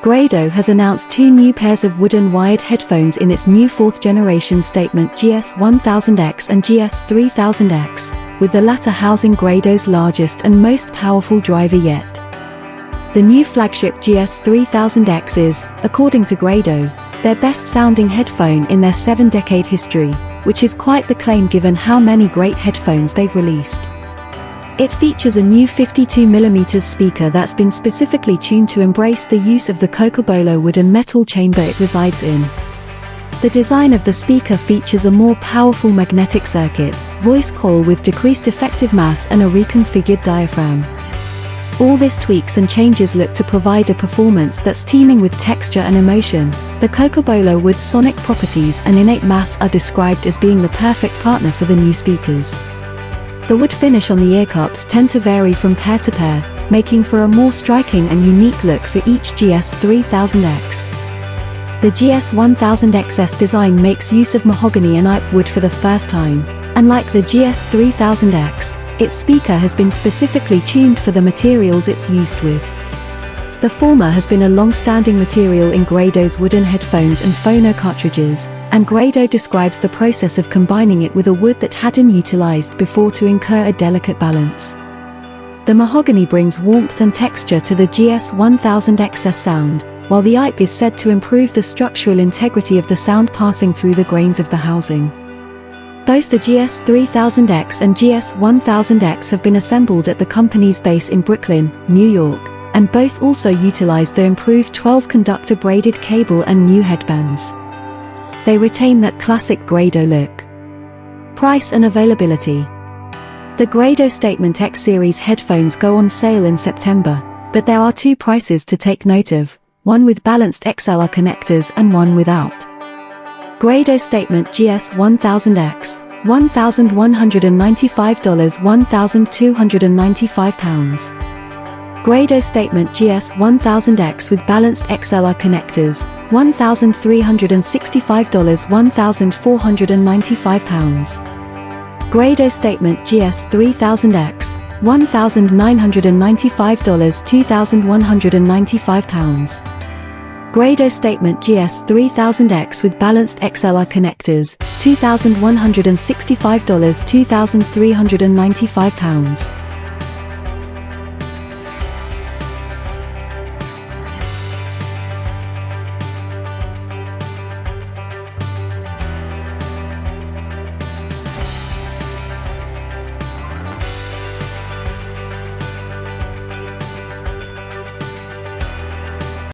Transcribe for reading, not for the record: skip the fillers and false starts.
Grado has announced 2 new pairs of wooden wired headphones in its new 4th generation Statement GS1000x and GS3000x, with the latter housing Grado's largest and most powerful driver yet. The new flagship GS3000x is, according to Grado, their best-sounding headphone in their 7-decade history, which is quite the claim given how many great headphones they've released. It features a new 52mm speaker that's been specifically tuned to embrace the use of the cocobolo wooden metal chamber it resides in. The design of the speaker features a more powerful magnetic circuit, voice coil with decreased effective mass and a reconfigured diaphragm. All this tweaks and changes look to provide a performance that's teeming with texture and emotion. The cocobolo wood's sonic properties and innate mass are described as being the perfect partner for the new speakers. The wood finish on the earcups tend to vary from pair to pair, making for a more striking and unique look for each GS3000x. The GS1000x's design makes use of mahogany and oak wood for the first time, and like the GS3000x, its speaker has been specifically tuned for the materials it's used with. The former has been a long-standing material in Grado's wooden headphones and phono cartridges, and Grado describes the process of combining it with a wood that hadn't utilized before to incur a delicate balance. The mahogany brings warmth and texture to the GS1000x's sound, while the oak is said to improve the structural integrity of the sound passing through the grains of the housing. Both the GS3000x and GS1000x have been assembled at the company's base in Brooklyn, New York, and both also utilize the improved 12-conductor braided cable and new headbands. They retain that classic Grado look. Price and availability. The Grado Statement X series headphones go on sale in September, but there are 2 prices to take note of, one with balanced XLR connectors and one without. Grado Statement GS1000x, $1,195, £1,295. Grado Statement GS1000x with balanced XLR connectors, $1,365, £1,495. Grado Statement GS3000x, $1,995, £2,195. Grado Statement GS3000x with balanced XLR connectors, $2,165, £2,395.